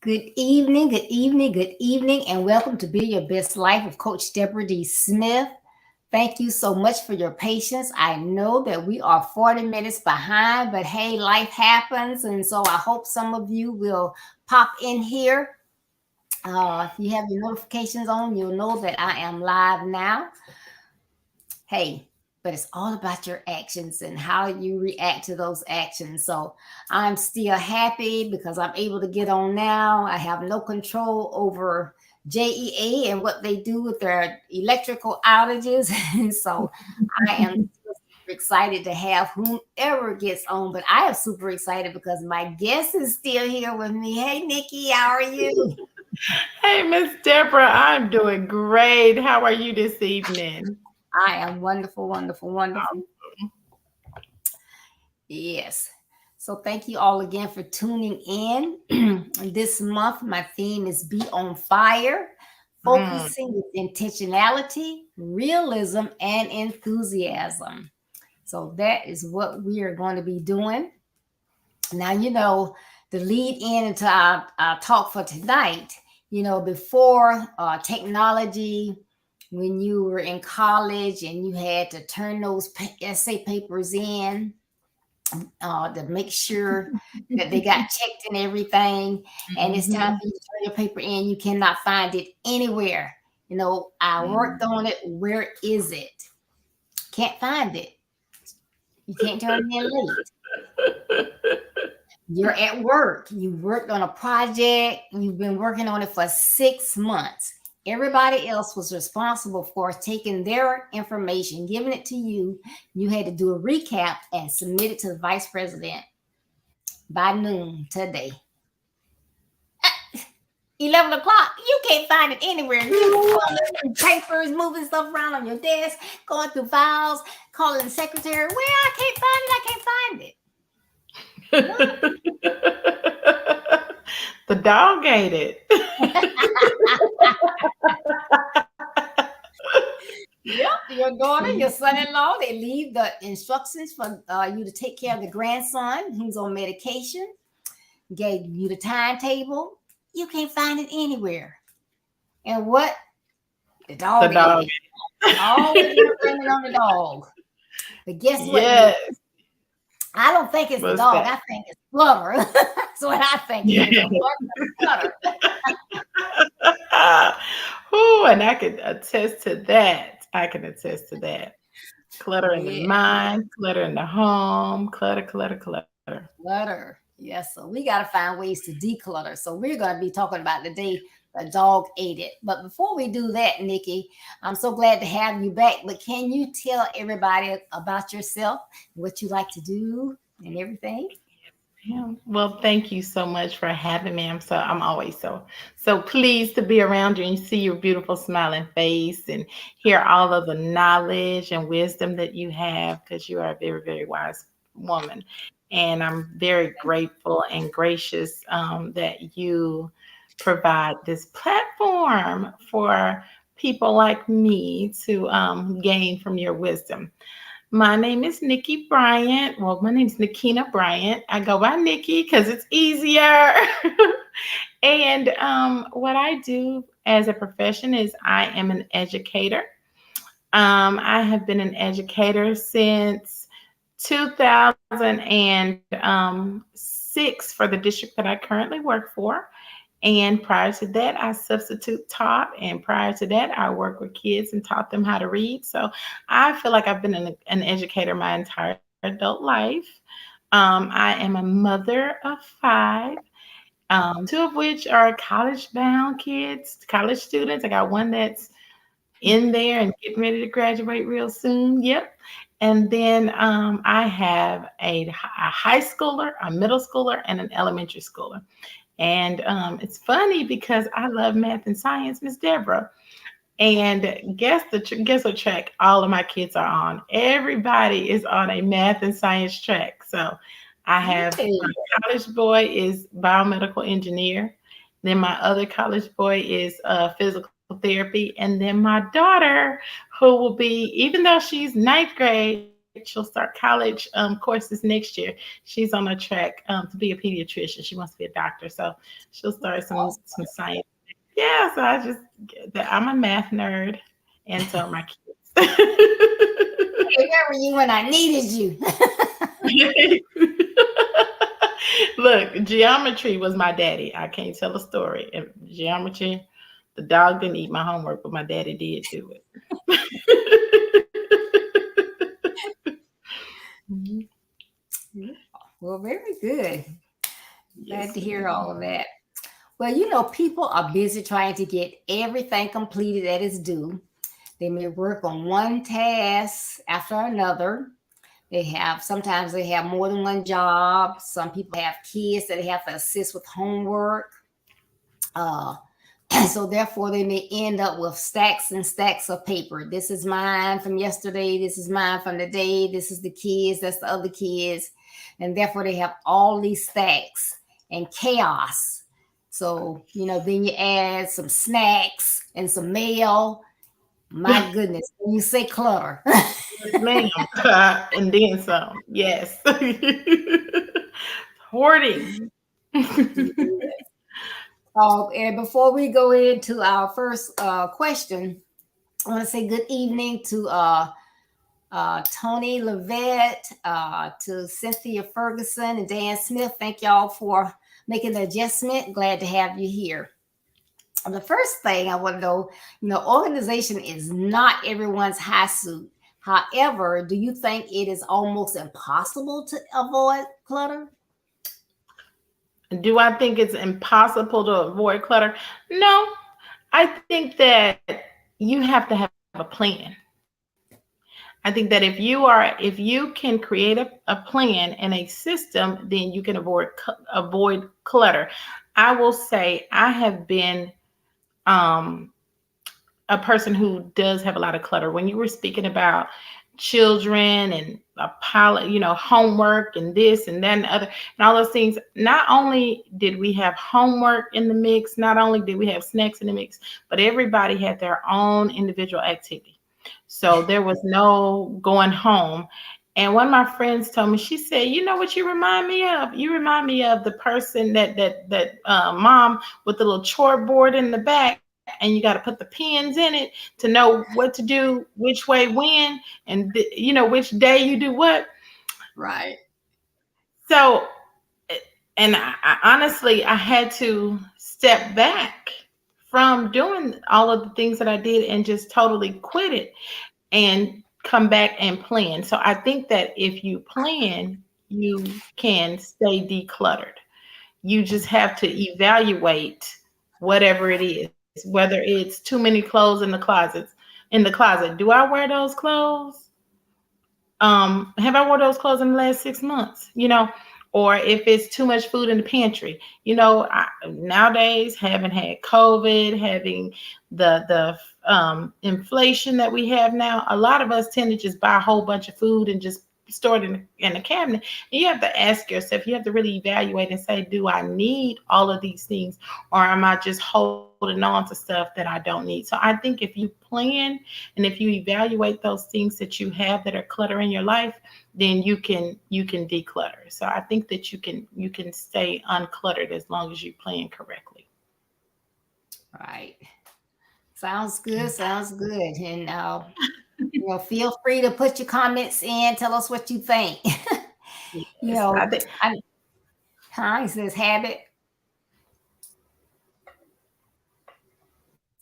Good evening, good evening, good evening, and welcome to Be Your Best Life with Coach Deborah D. Smith. Thank you so much for your patience. I know that we are 40 minutes behind, but hey, life happens. And so I hope some of you will pop in here. If you have your notifications on, you'll know that I am live now. Hey, but it's all about your actions and how you react to those actions. So I'm still happy because I'm able to get on now. I have no control over JEA and what they do with their electrical outages. And so I am super excited to have whomever gets on, but I am super excited because my guest is still here with me. Hey, Nikki, how are you? Hey, Miss Deborah, I'm doing great. How are you this evening? I am wonderful, wonderful, wonderful. Yes. So thank you all again for tuning in. This month, my theme is Be on Fire, Mm, focusing with intentionality, realism, and enthusiasm. So that is what we are going to be doing. Now, the lead in into our talk for tonight, before technology, when you were in college and you had to turn those essay papers in to make sure that they got checked and everything. And it's time mhm, for you to turn your paper in. You cannot find it anywhere. I worked mm. on it. Where is it? Can't find it. You can't turn it in late. You're at work. You worked on a project. You've been working on it for 6 months. Everybody else was responsible for taking their information, giving it to you. You had to do a recap and submit it to the vice president by noon today. 11 o'clock. You can't find it anywhere. You fumbling through papers, moving stuff around on your desk, going through files, calling the secretary. Where I can't find it. I can't find it. The dog ate it. Yep, your daughter, your son-in-law, they leave the instructions for you to take care of the grandson who's on medication, gave you the timetable. You can't find it anywhere. And what? The The dog ate dog it. ate Always it. blaming on the dog. But guess what, Nick? Yes, I don't think it's the what's dog. that? I think it's Flutter. That's what I think it Yeah. is. A Flutter. Oh, and I can attest to that. I can attest to that. Clutter in the Yeah, mind, clutter in the home, clutter, clutter, clutter. clutter. Yes, so we got to find ways to declutter. So we're going to be talking about the day the dog ate it. But before we do that, Nikki, I'm so glad to have you back. But can you tell everybody about yourself, what you like to do, and everything? Yeah. Well, thank you so much for having me. I'm always so pleased to be around you and see your beautiful smiling face and hear all of the knowledge and wisdom that you have because you are a very, very wise woman. And I'm very grateful and gracious that you provide this platform for people like me to gain from your wisdom. My name is Nikki Bryant. Well, my name is Nikina Bryant. I go by Nikki because it's easier. And what I do as a profession is I am an educator. I have been an educator since 2006 for the district that I currently work for. And prior to that, I substitute taught. And prior to that, I worked with kids and taught them how to read. So I feel like I've been an educator my entire adult life. I am a mother of five, two of which are college bound kids, college students. I got one that's in there and getting ready to graduate real soon. Yep. And then I have a high schooler, a middle schooler, and an elementary schooler. And it's funny because I love math and science, Miss Deborah. And guess what track all of my kids are on? Everybody is on a math and science track. So I have my Hey, college boy is biomedical engineer. Then my other college boy is physical therapy, and then my daughter, who will be, even though she's ninth grade, She'll start college courses next year. She's on a track to be a pediatrician. She wants to be a doctor, so she'll start some science. Yeah, so I'm a math nerd, and so are my kids. Hey, where were you when I needed you? Look, geometry was my daddy. I can't tell a story. And geometry, the dog didn't eat my homework, but my daddy did do it. Mhm. Well, very good. Glad Yes, to hear ma'am. all of that. Well, people are busy trying to get everything completed that is due. They may work on one task after another. Sometimes they have more than one job. Some people have kids that they have to assist with homework. Uh, so therefore they may end up with stacks and stacks of paper. This is mine from yesterday. This is mine from the day. This is the kids. That's the other kids. And therefore they have all these stacks and chaos. So, then you add some snacks and some mail. My goodness, when you say clutter. Yes, ma'am. And then some. Yes. Hoarding. And before we go into our first question, I want to say good evening to Tony Levette, to Cynthia Ferguson and Dan Smith. Thank y'all for making the adjustment. Glad to have you here. The first thing I want to know, organization is not everyone's high suit. However, do you think it is almost impossible to avoid clutter? Do I think it's impossible to avoid clutter? No. I think that you have to have a plan. I think that if you can create a plan and a system, then you can avoid clutter. I will say I have been um, a person who does have a lot of clutter. When you were speaking about children and a pile, homework and this and that and the other and all those things, not only did we have homework in the mix, not only did we have snacks in the mix, but everybody had their own individual activity. So there was no going home. And one of my friends told me, she said, "You know what you remind me of? You remind me of the person that mom with the little chore board in the back, and you got to put the pins in it to know what to do, which way, when, and which day you do what." Right. So, and I honestly, I had to step back from doing all of the things that I did and just totally quit it and come back and plan. So I think that if you plan, you can stay decluttered. You just have to evaluate whatever it is, whether it's too many clothes in the closet. Do I wear those clothes? Have I wore those clothes in the last 6 months? Or if it's too much food in the pantry. Nowadays, having had COVID, having the inflation that we have now, a lot of us tend to just buy a whole bunch of food and just store it in a cabinet. And you have to ask yourself, you have to really evaluate and say, do I need all of these things, or am I just holding on to stuff that I don't need? So I think if you plan and if you evaluate those things that you have that are clutter in your life, then you can declutter. So I think that you can stay uncluttered as long as you plan correctly. Right. Sounds good. Sounds good. And feel free to put your comments in. Tell us what you think. you Yes, know, I think. I, he says habit.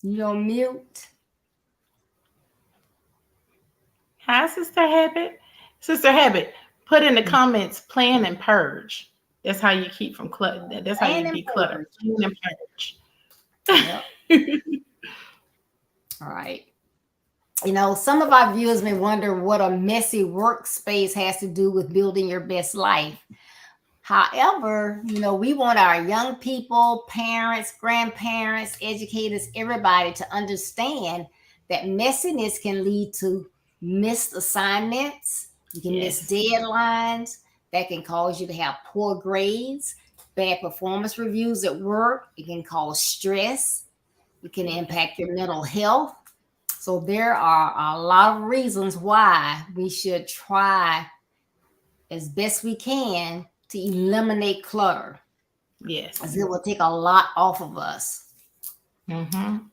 Mute. Hi, Sister Habit. Sister Habit, put in the comments plan and purge. That's how you keep from clutter. That's how you And declutter. purge. Plan and purge. Yep. All right. Some of our viewers may wonder what a messy workspace has to do with building your best life. However, we want our young people, parents, grandparents, educators, everybody to understand that messiness can lead to missed assignments. You can miss Yes. deadlines. That can cause you to have poor grades, bad performance reviews at work. It can cause stress. It can impact your mental health. So there are a lot of reasons why we should try as best we can to eliminate clutter, Yes. as it will take a lot off of us.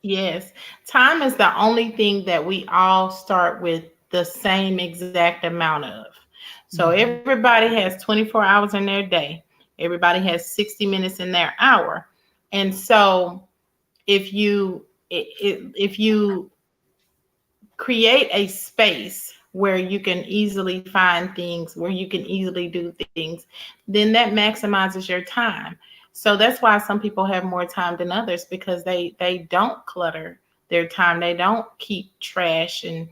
Yes. Time is the only thing that we all start with the same exact amount of. So Mhm. everybody has 24 hours in their day. Everybody has 60 minutes in their hour. And so if you create a space where you can easily find things, where you can easily do things, then that maximizes your time. So that's why some people have more time than others, because they don't clutter their time. They don't keep trash and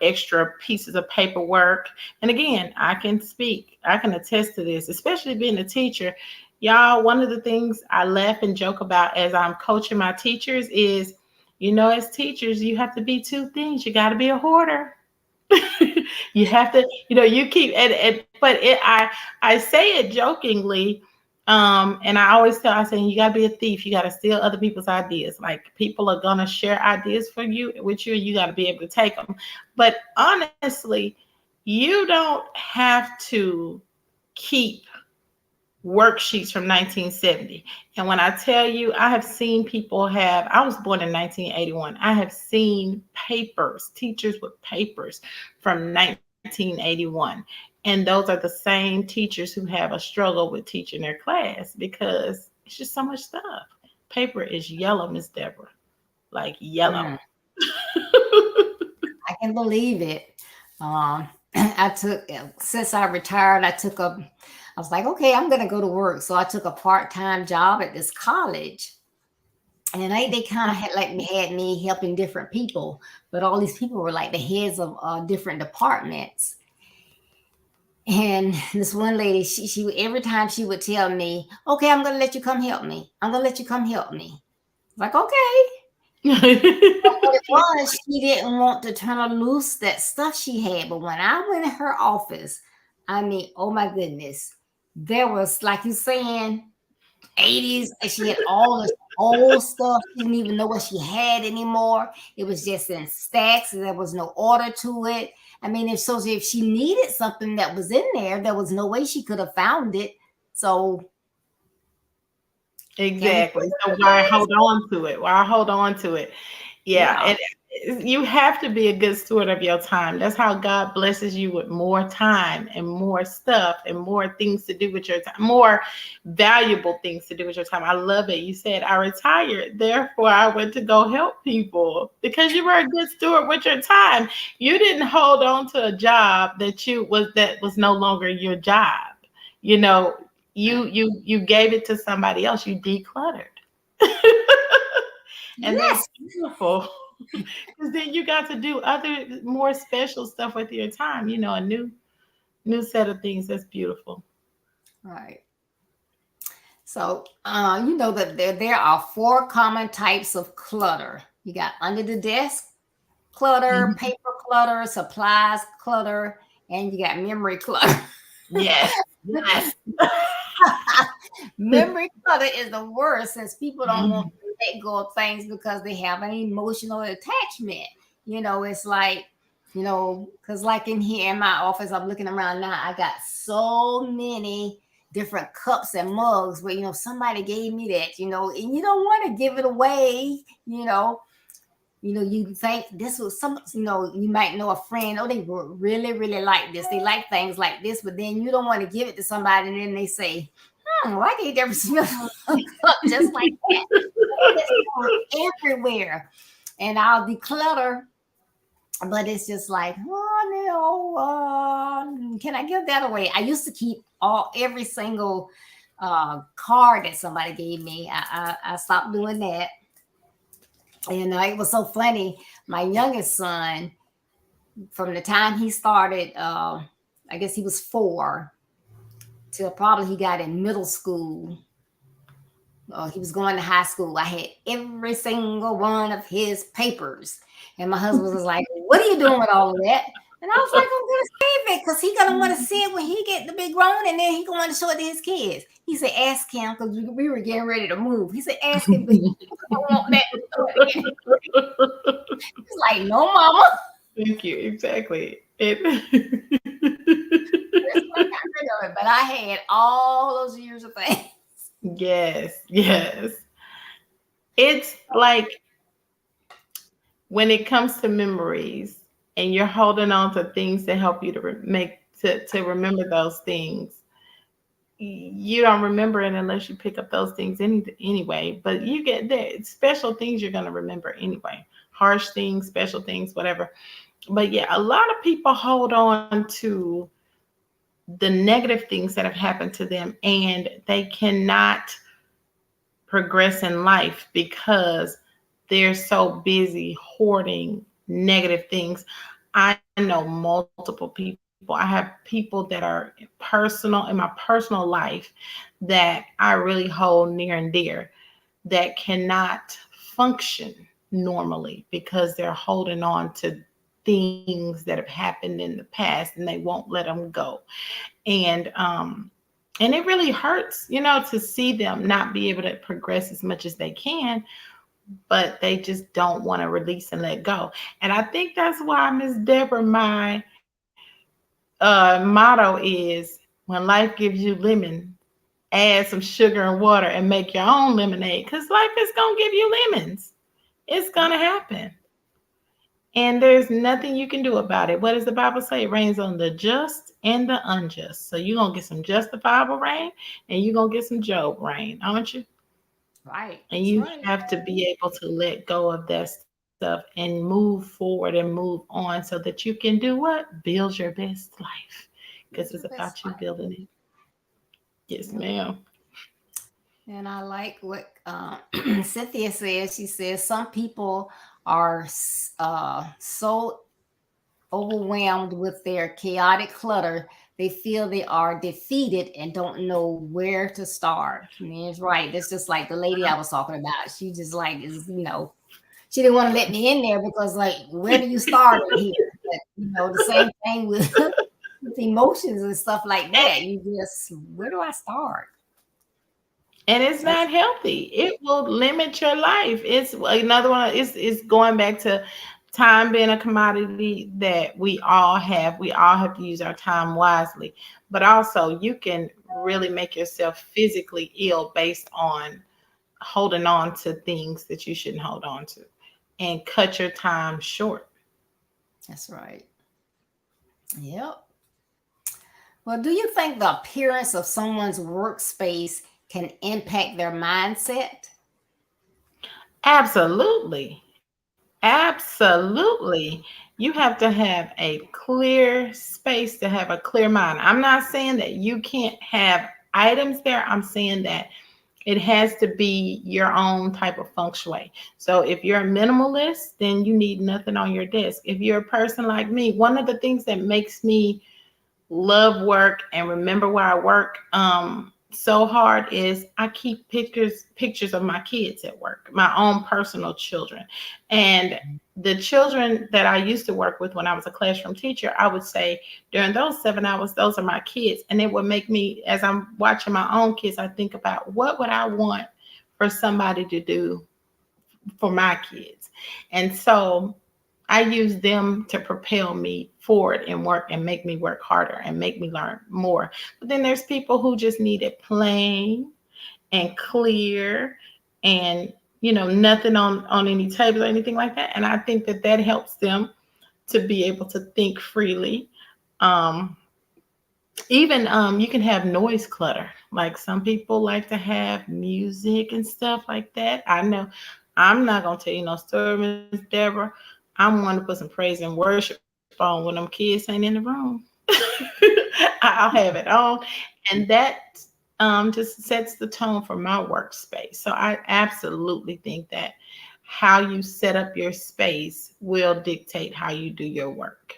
extra pieces of paperwork. And again, I can attest to this, especially being a teacher. Y'all, one of the things I laugh and joke about as I'm coaching my teachers is, as teachers, you have to be two things. You got to be a hoarder. You have to, you keep but I say it jokingly, and I say you got to be a thief. You got to steal other people's ideas. Like, people are gonna share ideas for you with you, and you got to be able to take them. But honestly, you don't have to keep worksheets from 1970. And when I tell you, I was born in 1981. I have seen papers, teachers with papers from 1981. And those are the same teachers who have a struggle with teaching their class, because it's just so much stuff. Paper is yellow, Miss Deborah, like yellow. Mm, I can believe it. I took since I retired, I was like, okay, I'm gonna go to work. So I took a part-time job at this college. And they kind of had me helping different people, but all these people were like the heads of different departments. And this one lady, she every time she would tell me, "Okay, I'm gonna let you come help me. I'm gonna let you come help me." Like, okay. But what it was, she didn't want to turn her loose that stuff she had. But when I went in her office, I mean, oh my goodness, there was, like you saying, 80s, and she had all this old stuff. She didn't even know what she had anymore. It was just in stacks, and there was no order to it. I mean, if she needed something that was in there was no way she could have found it. So Exactly. everything So was why hold on to it? Why hold on to it? Yeah. yeah. And you have to be a good steward of your time. That's how God blesses you with more time and more stuff and more things to do with your time, more valuable things to do with your time. I love it. You said, I retired, therefore I went to go help people, because you were a good steward with your time. You didn't hold on to a job that was no longer your job. You know, you gave it to somebody else. You decluttered. And that's Yes. beautiful. Because then you got to do other more special stuff with your time, a new set of things. That's beautiful. Right. So you know that there are four common types of clutter. You got under the desk clutter, Mhm. paper clutter, supplies clutter, and you got memory clutter. Yes. Yes. Memory clutter is the worst, since people don't want Mhm. to let go of things because they have an emotional attachment. It's like, because like in here in my office, I'm looking around now, I got so many different cups and mugs where, somebody gave me that, and you don't want to give it away, you think this was you might know a friend, oh, they were really, really like this. They like things like this, but then you don't want to give it to somebody, and then they say, why can't there smell a cup just like that? It's going everywhere. And I'll declutter, but it's just like, oh, no, can I give that away? I used to keep every single card that somebody gave me. I stopped doing that. And it was so funny. My youngest son, from the time he started, I guess he was 4, till probably he got in middle school. He was going to high school. I had every single one of his papers. And my husband was like, what are you doing with all of that? And I was like, I'm gonna save it because he gonna want to see it when he get the big grown, and then he gonna want to show it to his kids. He said, ask him because we were getting ready to move. He said, ask him, but he don't want that to show it again. He's like, no, mama. Thank you. Exactly. That's why I got rid of it. But I had all those years of things. Yes, yes. It's like when it comes to memories and you're holding on to things that help you to to remember those things. You don't remember it unless you pick up those things anyway. But you get there special things you're going to remember anyway. Harsh things, special things, whatever. But yeah, a lot of people hold on to the negative things that have happened to them, and they cannot progress in life because they're so busy hoarding negative things. I know multiple people. I have people that are personal in my personal life that I really hold near and dear that cannot function normally because they're holding on to things that have happened in the past and they won't let them go. And and it really hurts, to see them not be able to progress as much as they can, but they just don't want to release and let go. And I think that's why, Miss Deborah, my motto is when life gives you lemon, add some sugar and water and make your own lemonade, because life is going to give you lemons. It's going to happen. And there's nothing you can do about it. What does the Bible say? It rains on the just and the unjust. So you're going to get some justifiable rain and you're going to get some Job rain, aren't you? Right. And That's you right. have to be able to let go of that stuff and move forward and move on so that you can do what? Build your best life. Because it's That's your about you best life. building it. Yes, Yep. ma'am. And I like what Cynthia says. She says some people are so overwhelmed with their chaotic clutter, they feel they are defeated and don't know where to start. I mean, it's right. That's just like the lady I was talking about. She just like she didn't want to let me in there because like, where do you start in here? But the same thing with with emotions and stuff like that. You just, where do I start? And it's That's not healthy. It will limit your life. It's another one. It's going back to time being a commodity that we all have. We all have to use our time wisely. But also, you can really make yourself physically ill based on holding on to things that you shouldn't hold on to, and cut your time short. that's right. Yep. Well, do you think the appearance of someone's workspace can impact their mindset? Absolutely. Absolutely. You have to have a clear space to have a clear mind. I'm not saying that you can't have items there. I'm saying that it has to be your own type of feng shui. So if you're a minimalist, then you need nothing on your desk. If you're a person like me, one of the things that makes me love work and remember where I work so hard is I keep pictures of my kids at work, my own personal children. And the children that I used to work with when I was a classroom teacher, I would say during those 7 hours, those are my kids. And it would make me, as I'm watching my own kids, I think about what would I want for somebody to do for my kids. And so I use them to propel me forward and work and make me work harder and make me learn more. But then there's people who just need it plain and clear and nothing on any tables or anything like that. And I think that that helps them to be able to think freely. Um, even you can have noise clutter. Like some people like to have music and stuff like that. I know I'm not gonna tell you no story, Miss Deborah. I'm one to put some praise and worship on when them kids ain't in the room. I'll have it on, and that just sets the tone for my workspace. So I absolutely think that how you set up your space will dictate how you do your work.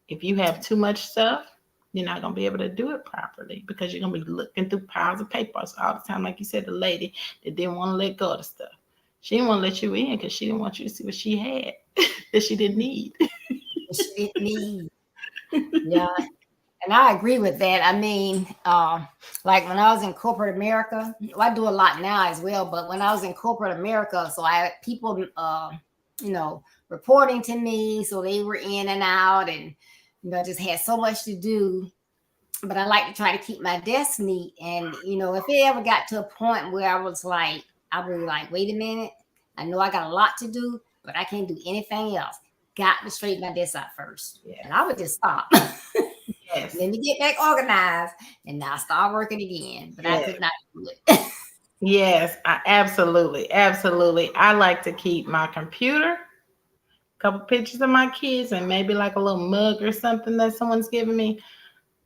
If you have too much stuff, you're not going to be able to do it properly because you're going to be looking through piles of papers all the time. Like you said, the lady that didn't want to let go of the stuff. She didn't want to let you in because she didn't want you to see what she had that she didn't need. she didn't need. Yeah, and I agree with that. I mean, like when I was in corporate America, well, I do a lot now as well. But when I was in corporate America, so I had people, you know, reporting to me, so they were in and out, and just had so much to do. But I like to try to keep my desk neat. And if it ever got to a point where I was like, wait a minute, I know I got a lot to do, but I can't do anything else. Got to straighten my desk out first, and I would just stop. Yes. Let me get back organized and now start working again. But I Yes. could not do it. Yes, absolutely. Absolutely. I like to keep my computer, a couple pictures of my kids, and maybe like a little mug or something that someone's giving me.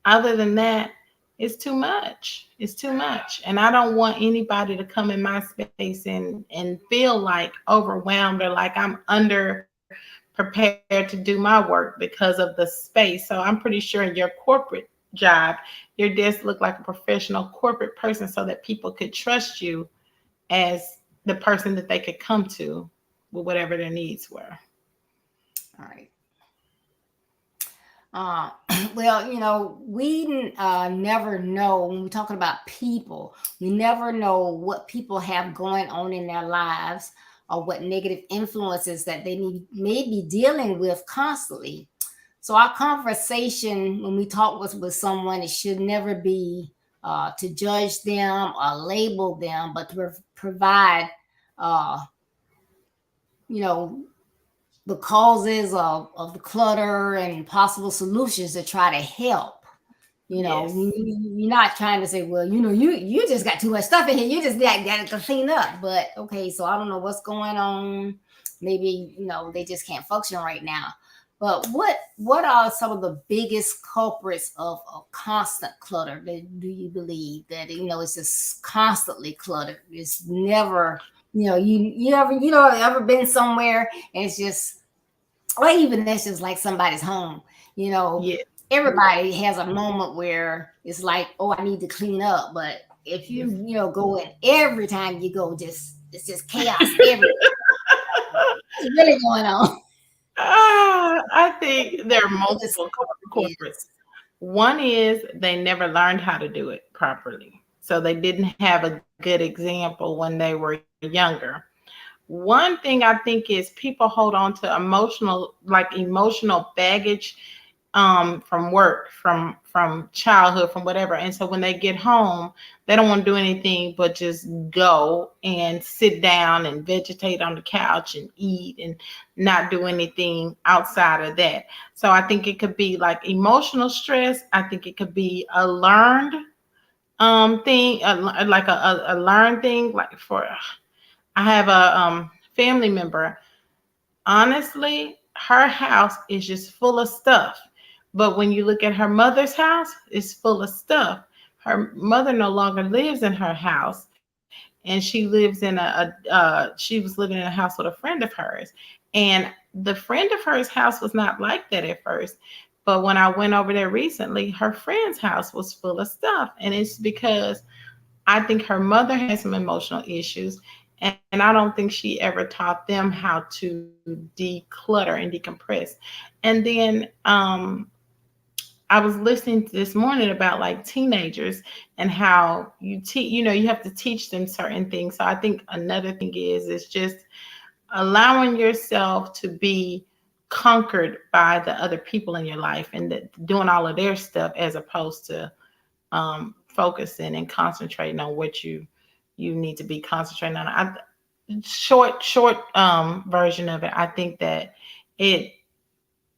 Other than that, it's too much. It's too much. And I don't want anybody to come in my space and feel like overwhelmed or like I'm under prepared to do my work because of the space. So I'm pretty sure in your corporate job, your desk looked like a professional corporate person so that people could trust you as the person that they could come to with whatever their needs were. All right. Uh, well, we never know when we're talking about people, we never know what people have going on in their lives or what negative influences that they may be dealing with constantly. So our conversation when we talk with someone, it should never be to judge them or label them, but to provide, uh, you know, the causes of the clutter and possible solutions to try to help. Yes. You're not trying to say, well, you just got too much stuff in here. You just got to clean up. But okay, so I don't know what's going on. Maybe they just can't function right now. But what are some of the biggest culprits of constant clutter? Do you believe that it's just constantly cluttered? It's never you ever been somewhere and it's just, or even that's just like somebody's home. You know, Yes. everybody has a moment where it's like, oh, I need to clean up. But if Yes. go in every time you go, it's just chaos everywhere. What's really going on? I think there are Biggest multiple culprit corporates. is, One is they never learned how to do it properly. So they didn't have a good example when they were younger. One thing I think is people hold on to emotional baggage from work, from childhood, from whatever. And so when they get home, they don't want to do anything but just go and sit down and vegetate on the couch and eat and not do anything outside of that. So I think it could be like emotional stress. I think it could be a learned thing, like a learned thing. Like for I have a family member. Honestly, her house is just full of stuff. But when you look at her mother's house, it's full of stuff. Her mother no longer lives in her house, and she lives in she was living in a house with a friend of hers. And the friend of hers house was not like that at first. But when I went over there recently, her friend's house was full of stuff. And it's because I think her mother has some emotional issues, and I don't think she ever taught them how to declutter and decompress. And then I was listening to this morning about like teenagers and how you have to teach them certain things. So I think another thing is just allowing yourself to be conquered by the other people in your life and doing all of their stuff as opposed to focusing and concentrating on what you need to be concentrating on. Short version of it, I think that it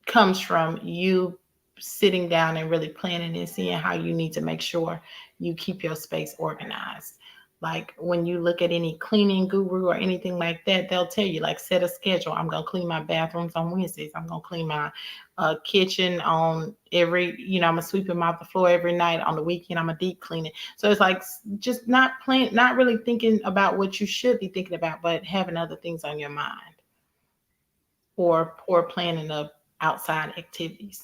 comes from you sitting down and really planning and seeing how you need to make sure you keep your space organized. Like when you look at any cleaning guru or anything like that, they'll tell you like set a schedule. I'm gonna clean my bathrooms on Wednesdays. I'm gonna clean my kitchen on I'm gonna sweep and mop the floor every night. On the weekend, I'm gonna deep clean it. So it's like just not really thinking about what you should be thinking about, but having other things on your mind or poor planning of outside activities.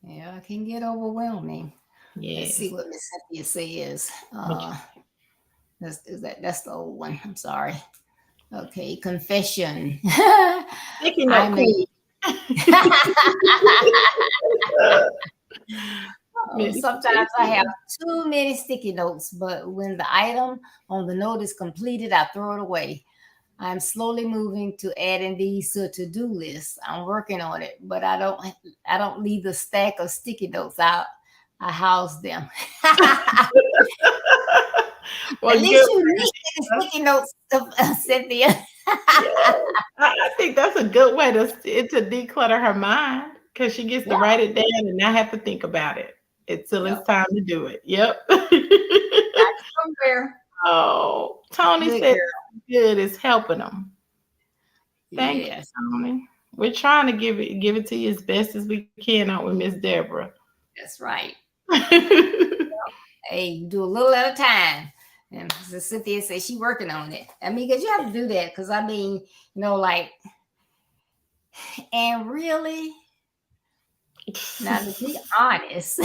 yeah, it can get overwhelming. Let's see Yes. what Miss Cynthia says. What That's the old one. I'm sorry. Okay, confession. sticky note I'm a queen. Sometimes I have too many sticky notes, but when the item on the note is completed, I throw it away. I'm slowly moving to adding these to a to-do list. I'm working on it, but I don't leave the stack of sticky notes out. I house them. Well, At least good. you need the sticky notes, Cynthia. Yeah, I think that's a good way to declutter her mind because she gets to Yeah, write it down and not have to think about it until yep. it's time to do it. Yep. Got somewhere. Oh, Tony Good said girl. good is helping them. Thank you, Yes, Tony. We're trying to give it to you as best as we can, aren't we, Miss Deborah? that's right. Hey, you do a little at a time. And so Cynthia says she working on it. I mean, because you have to do that. Because I mean, like, and really, now to be honest,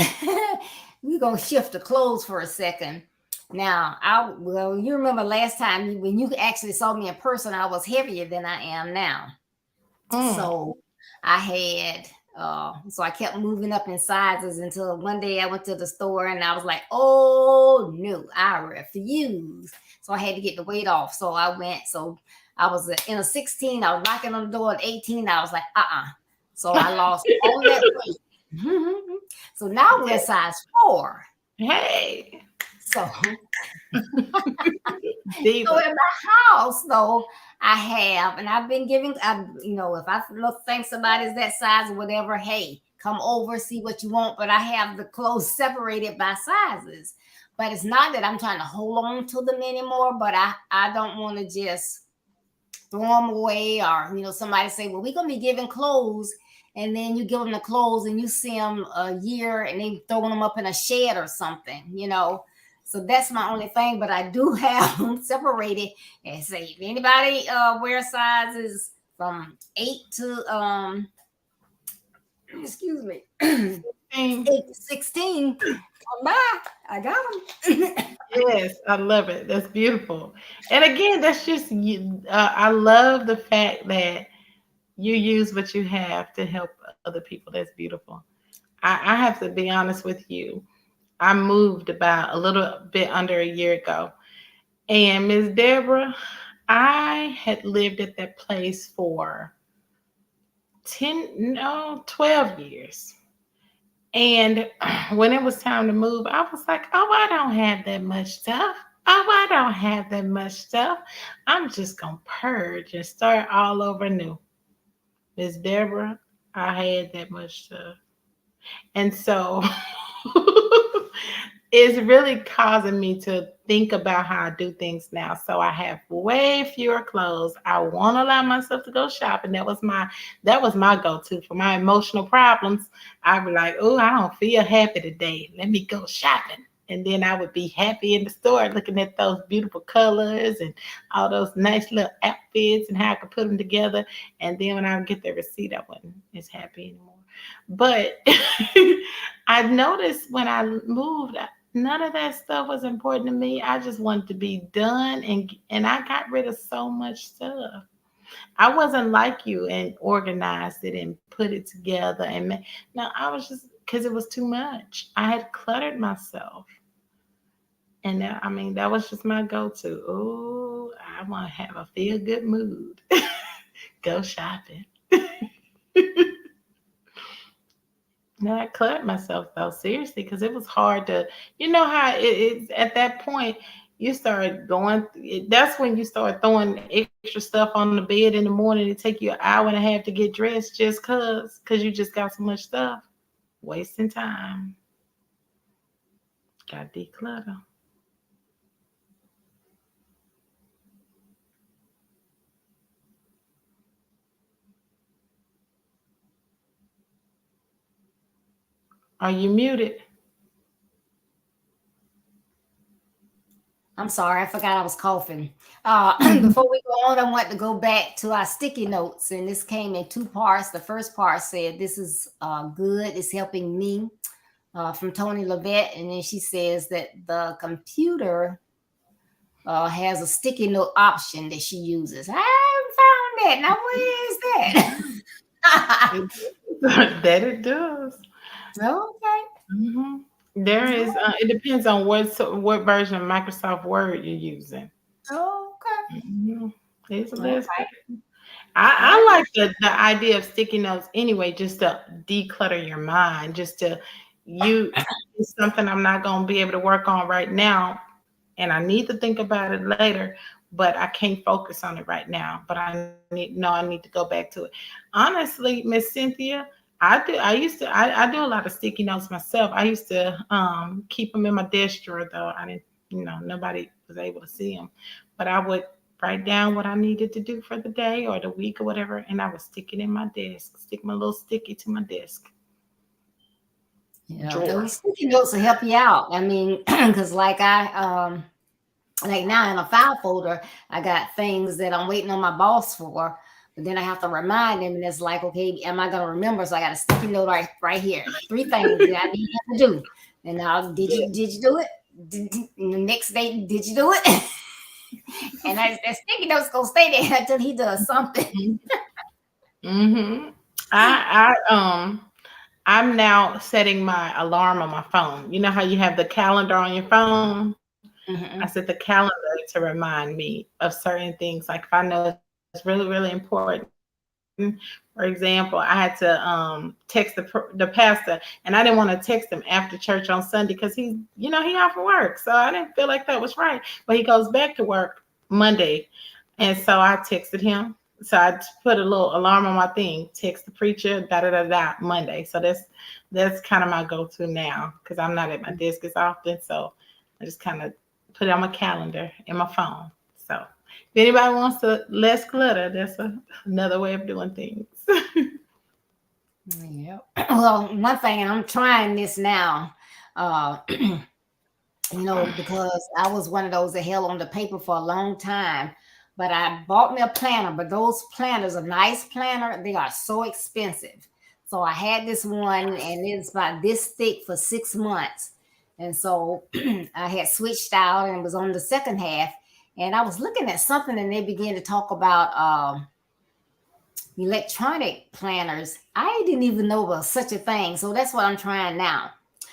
we're gonna shift the clothes for a second. Now, well, you remember last time when you actually saw me in person, I was heavier than I am now. Mm. So I had so I kept moving up in sizes until one day I went to the store and I was like, oh no, I refuse. So I had to get the weight off. So I went, so I was in a 16, I was knocking on the door at 18, I was like, so I lost all that weight. So now we're size 4. Hey, So So Diva. in my house, though, I have, and I've been giving, if I think somebody's that size or whatever, hey, come over, see what you want. But I have the clothes separated by sizes. But it's not that I'm trying to hold on to them anymore, but I don't want to just throw them away or, somebody say, well, we're going to be giving clothes. And then you give them the clothes and you see them a year and they throwing them up in a shed or something. So that's my only thing, but I do have them separated and say if anybody wear sizes from 8 to excuse me, 8 Mm. to 16, come by. I got them. Yes, I love it. That's beautiful. And again, that's just you. I love the fact that you use what you have to help other people. That's beautiful. I have to be honest with you. I moved about a little bit under a year ago. And Miss Deborah, I had lived at that place for 10, no, 12 years. And when it was time to move, I was like, oh, I don't have that much stuff. Oh, I don't have that much stuff. I'm just going to purge and start all over new. Miss Deborah, I had that much stuff. And so it's really causing me to think about how I do things now. So I have way fewer clothes. I won't allow myself to go shopping. That was my go-to for my emotional problems. I'd be like, oh, I don't feel happy today. Let me go shopping. And then I would be happy in the store looking at those beautiful colors and all those nice little outfits and how I could put them together. And then when I would get the receipt, I wasn't as happy anymore. But I noticed when I moved, none of that stuff was important to me. I just wanted to be done, and I got rid of so much stuff. I wasn't like you and organized it and put it together no, I was just because it was too much. I had cluttered myself. And that was just my go-to. Oh, I want to have a feel good mood. Go shopping. No, I cluttered myself though, seriously, because it was hard to, you know how it's at that point you start going. That's when you start throwing extra stuff on the bed in the morning. It take you an hour and a half to get dressed just cause you just got so much stuff, wasting time. Got declutter. Are you muted? I'm sorry, I forgot I was coughing. Before we go on, I want to go back to our sticky notes, and this came in 2 parts. The first part said, "This is good. It's helping me," from Tony Levette, and then she says that the computer has a sticky note option that she uses. I haven't found that. Now, where is that? That it does. Okay. hmm There is. It depends on what version of Microsoft Word you're using. Okay. hmm There's a list. Okay. I All like the idea of sticky notes anyway, just to declutter your mind, just to you. It's something I'm not going to be able to work on right now, and I need to think about it later, but I can't focus on it right now. But I need to go back to it. Honestly, Miss Cynthia, I do a lot of sticky notes myself. I used to keep them in my desk drawer though. I didn't, nobody was able to see them, but I would write down what I needed to do for the day or the week or whatever, and I would stick it in my desk, stick my little sticky to my desk Yeah, drawer. those sticky notes will help you out. I mean, because like now in a file folder, I got things that I'm waiting on my boss for, but then I have to remind him, and it's like, okay, am I gonna remember? So I got a sticky note right here. 3 things that I need him to do. And now, did you do it? The next day, did you do it? And that sticky note's gonna stay there until he does something. Mm-hmm. I I'm now setting my alarm on my phone. You know how you have the calendar on your phone? I set the Mhm. calendar to remind me of certain things. Like if I know it's really, really important. For example, I had to text the pastor, and I didn't want to text him after church on Sunday because he off of work. So I didn't feel like that was right. But he goes back to work Monday, and so I texted him. So I put a little alarm on my thing. Text the preacher, da da da da, Monday. So that's kind of my go-to now because I'm not at my desk as often. So I just kind of put it on my calendar in my phone. So if anybody wants to less clutter, that's another way of doing things. Yeah. Well, one thing, and I'm trying this now, because I was one of those that held on to paper for a long time. But I bought me a planner, but those planners, a nice planner, they are so expensive. So I had this one, and it's about this thick for 6 months. And so I had switched out and was on the second half. And I was looking at something, and they began to talk about electronic planners. I didn't even know about such a thing. So that's what I'm trying now.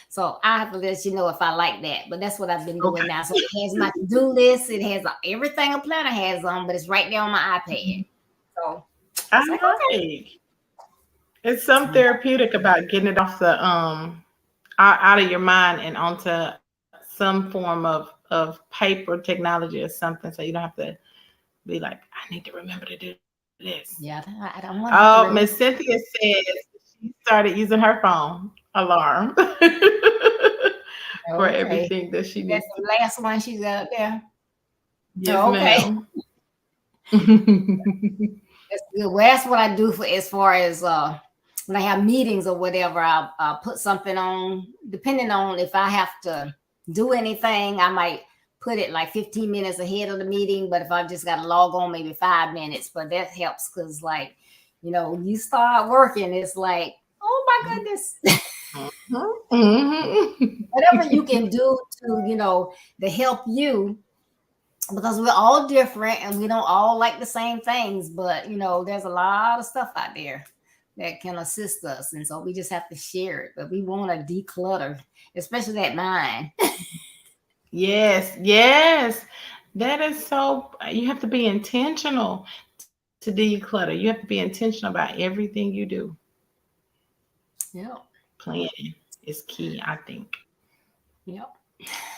So I have to let you know if I like that. But that's what I've been doing now. So it has my to-do list. It has everything a planner has on, but it's right there on my iPad. So I it's like, okay. like. It's some therapeutic about getting it off the out of your mind and onto some form of paper technology or something, so you don't have to be like, I need to remember to do this. Yeah, I don't want to Oh, have to Miss remember. Cynthia says she started using her phone alarm for Okay. everything that she That's needs to. the last one she's got up there. Yes, Okay. ma'am. That's good. Well, that's what I do for as far as when I have meetings or whatever. I'll put something on, depending on if I have to do anything. I might put it like 15 minutes ahead of the meeting, but if I've just got to log on, maybe 5 minutes. But that helps because, like, you start working, it's like, oh my goodness. Mhm. Whatever you can do to help you, because we're all different and we don't all like the same things, but there's a lot of stuff out there that can assist us, and so we just have to share it. But we want to declutter, especially that mind. Yes, yes. That is so, you have to be intentional to declutter. You have to be intentional about everything you do. Yep. Planning is key, I think. Yep.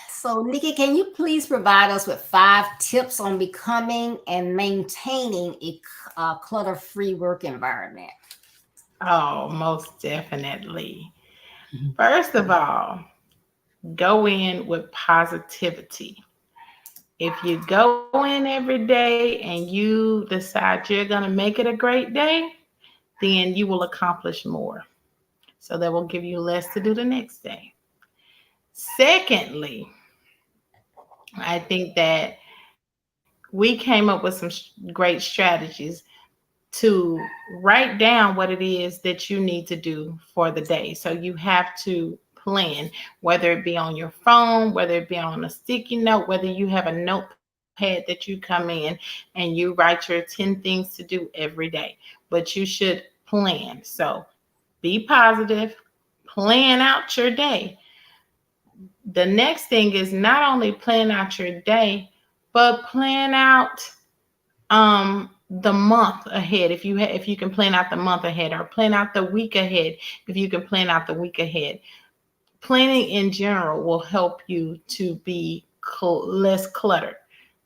So Nikki, can you please provide us with 5 tips on becoming and maintaining a clutter-free work environment? Oh, most definitely. First of all, go in with positivity. If you go in every day and you decide you're going to make it a great day, then you will accomplish more. So that will give you less to do the next day. Secondly, I think that we came up with some great strategies to write down what it is that you need to do for the day. So you have to plan, whether it be on your phone, whether it be on a sticky note, whether you have a notepad that you come in and you write your 10 things to do every day. But you should plan. So be positive, plan out your day. The next thing is not only plan out your day, but plan out the month ahead. If you can plan out the month ahead, or plan out the week ahead, if you can plan out the week ahead. Planning in general will help you to be less cluttered.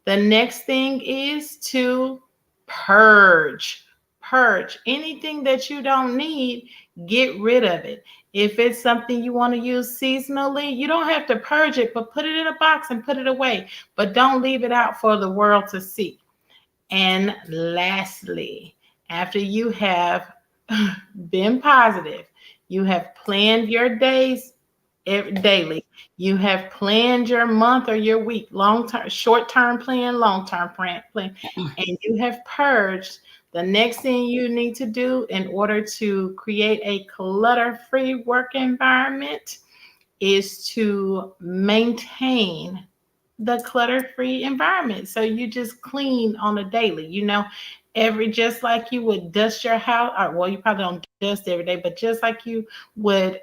The next thing is to purge. Purge anything that you don't need, get rid of it. If it's something you want to use seasonally, you don't have to purge it, but put it in a box and put it away. But don't leave it out for the world to see. And lastly, after you have been positive, you have planned your days daily, you have planned your month or your week, long-term, short-term plan, long-term plan, and you have purged. The next thing you need to do in order to create a clutter-free work environment is to maintain the clutter-free environment. So you just clean on a daily, just like you would dust your house, or well, you probably don't dust every day, but just like you would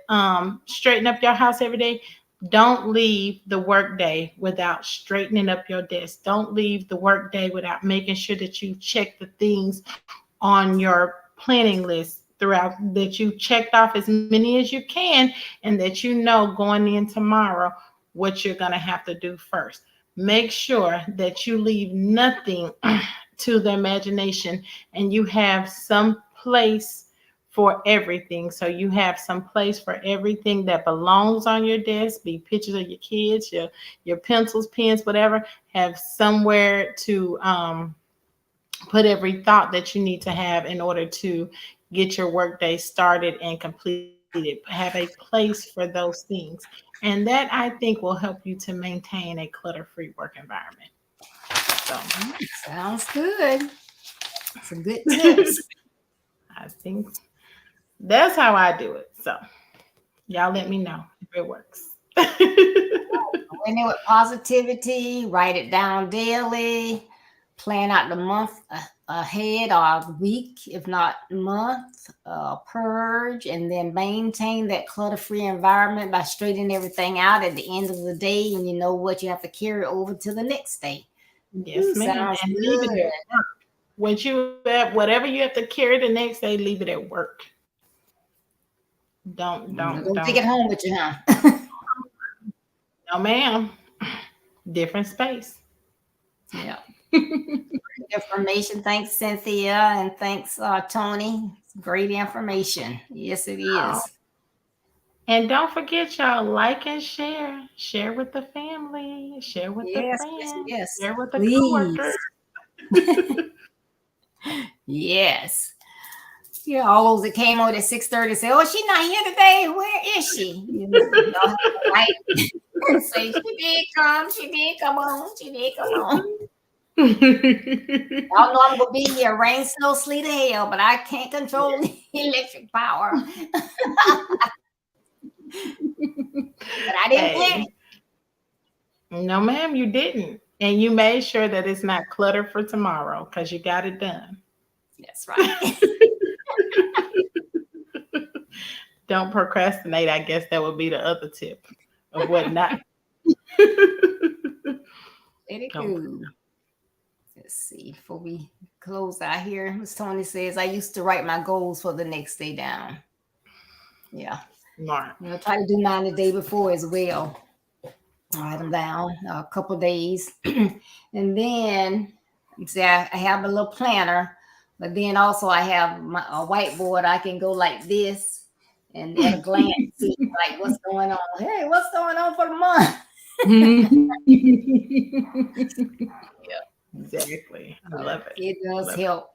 straighten up your house every day, don't leave the work day without straightening up your desk. Don't leave the work day without making sure that you check the things on your planning list throughout, that you checked off as many as you can, and that going in tomorrow what you're going to have to do first. Make sure that you leave nothing to the imagination, and you have some place for everything. So you have some place for everything that belongs on your desk, be pictures of your kids, your pencils, pens, whatever. Have somewhere to put every thought that you need to have in order to get your workday started and completed. Have a place for those things. And that, I think, will help you to maintain a clutter-free work environment. So, sounds good. Some good tips. I think that's how I do it. So y'all let me know if it works. Win it with positivity, write it down daily, plan out the month ahead or week, if not month, purge, and then maintain that clutter-free environment by straightening everything out at the end of the day, and you know what you have to carry over to the next day. Yes, ma'am. And leave it at work. Whatever you have to carry the next day, leave it at work. Don't take it home with you, huh? No, ma'am. Different space. Yeah. Information. Thanks, Cynthia, and thanks, Tony. Great information. Yes, it is. And don't forget, y'all, like and share. Share with the family. Share with the friends. Yes. Share with the coworkers. Yes. Yeah, all those that came out at 6:30 say, "Oh, she's not here today. Where is she?" Right? Say, she did come. She did come on. She did come on. Y'all know I'm gonna be here, rain, snow, sleet, or hail, but I can't control the electric power. But I didn't plan it. No, ma'am, you didn't. And you made sure that it's not cluttered for tomorrow because you got it done. That's right. Don't procrastinate. I guess that would be the other tip of what not. Very good. Let's see. Before we close out here, Ms. Tony says, I used to write my goals for the next day down. Yeah. Right. Try to do mine the day before as well. Write them down a couple of days. And then, see, I have a little planner, but then also I have a whiteboard. I can go like this and at a glance see like what's going on. Hey, what's going on for the month? Yeah, exactly. I love it. It does help.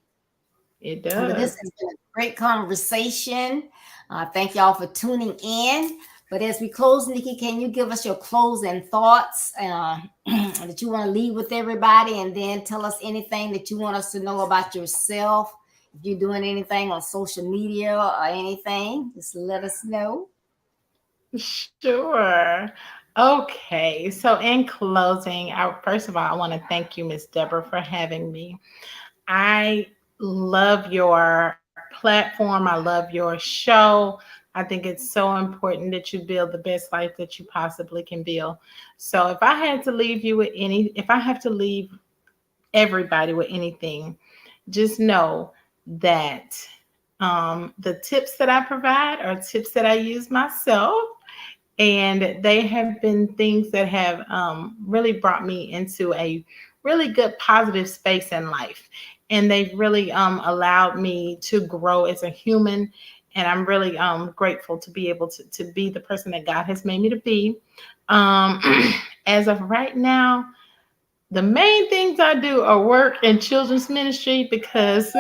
It does. But this has been a great conversation. Thank y'all for tuning in. But as we close, Nikki, can you give us your closing thoughts that you want to leave with everybody, and then tell us anything that you want us to know about yourself? If you're doing anything on social media or anything, just let us know. Sure. Okay. So in closing, first of all, I want to thank you, Miss Deborah, for having me. I love your platform. I love your show. I think it's so important that you build the best life that you possibly can build. So if I had to leave you with if I have to leave everybody with anything, just know that the tips that I provide are tips that I use myself, and they have been things that have really brought me into a really good positive space in life, and they've really allowed me to grow as a human. And I'm really grateful to be able to be the person that God has made me to be. um, as of right now, the main things I do are work and children's ministry, because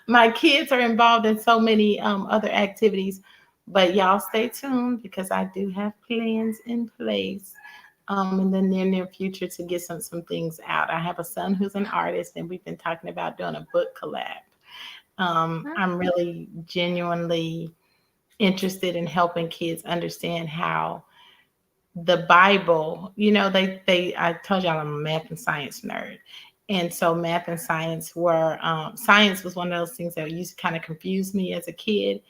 my kids are involved in so many other activities. But y'all stay tuned, because I do have plans in place in the near future to get some things out. I have a son who's an artist, and we've been talking about doing a book collab. I'm really genuinely interested in helping kids understand how the Bible, I told y'all I'm a math and science nerd. And so math and science science was one of those things that used to kind of confuse me as a kid,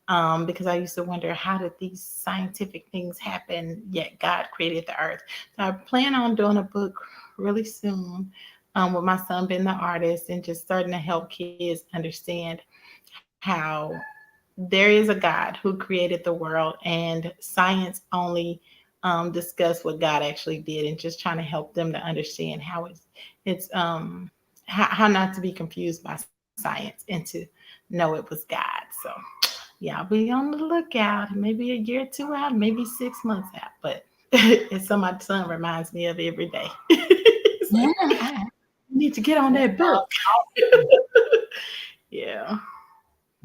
because I used to wonder, how did these scientific things happen, yet God created the earth? So I plan on doing a book really soon, with my son being the artist, and just starting to help kids understand how there is a God who created the world, and science only discuss what God actually did, and just trying to help them to understand how it's how not to be confused by science, and to know it was God. So yeah, I'll be on the lookout. Maybe a year or two out, maybe 6 months out, but it's something my son reminds me of every day. It's like, you need to get on that book. Yeah.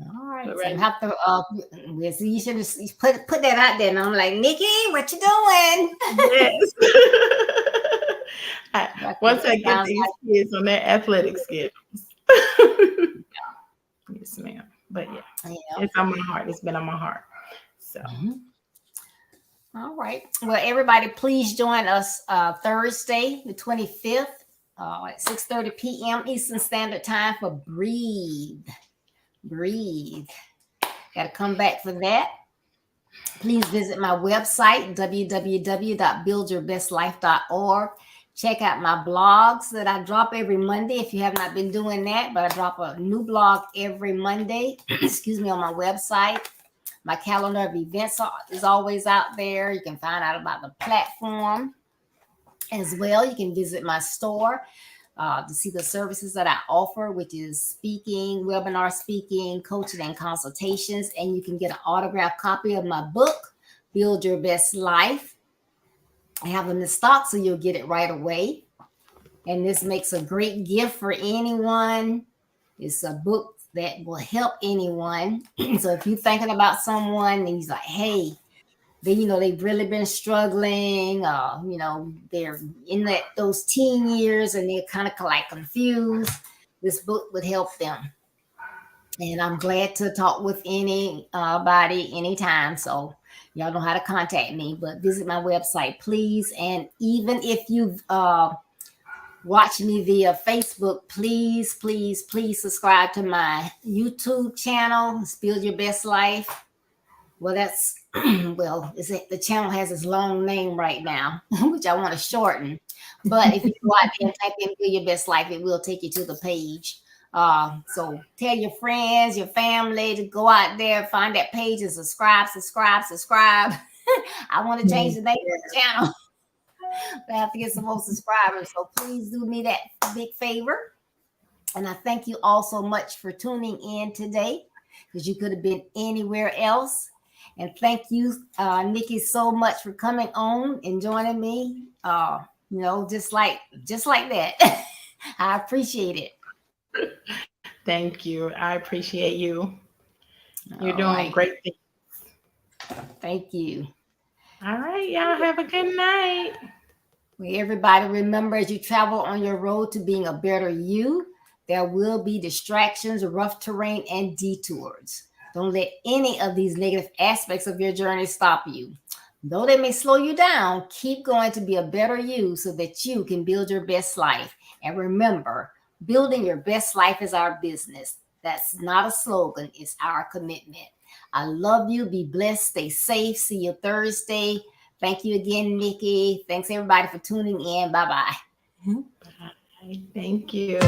All right, But so I right. have to. So you should put that out there. And I'm like, Nikki, what you doing? Yes. Once I get Sounds these kids on their athletic schedules. Yes, ma'am. But yeah, like, it's on my heart. It's been on my heart. So All right. Well, everybody, please join us Thursday, the 25th, at 6:30 p.m. Eastern Standard Time for Breathe. Breathe. Got to come back for that. Please visit my website, www.buildyourbestlife.org. Check out my blogs that I drop every Monday if you have not been doing that, but I drop a new blog every Monday, excuse me, on my website. My calendar of events is always out there. You can find out about the platform as well. You can visit my store to see the services that I offer, which is speaking, webinar speaking, coaching, and consultations. And you can get an autographed copy of my book, Build Your Best Life. I have them in stock, so you'll get it right away. And this makes a great gift for anyone. It's a book that will help anyone. So if you're thinking about someone and he's like, hey, they've really been struggling, they're in those teen years and they're kind of like confused, this book would help them. And I'm glad to talk with anybody anytime. So y'all know how to contact me, but visit my website, please. And even if you've watch me via Facebook, please, please, please subscribe to my YouTube channel, Build Your Best Life. Well, the channel has its long name right now, which I want to shorten. But if you go out there and type in Build Your Best Life, it will take you to the page. So tell your friends, your family to go out there, find that page and subscribe. I want to change the name of the channel. I have to get some more subscribers. So please do me that big favor. And I thank you all so much for tuning in today, because you could have been anywhere else. And thank you, Nikki, so much for coming on and joining me. Just like that. I appreciate it. thank you. I appreciate you. You're All doing right. great things. Thank you. All right, y'all have a good night. Well, everybody, remember, as you travel on your road to being a better you, there will be distractions, rough terrain, and detours. Don't let any of these negative aspects of your journey stop you. Though they may slow you down, keep going to be a better you so that you can build your best life. And remember, building your best life is our business. That's not a slogan. It's our commitment. I love you. Be blessed. Stay safe. See you Thursday. Thank you again, Nikki. Thanks everybody for tuning in. Bye-bye. Thank you.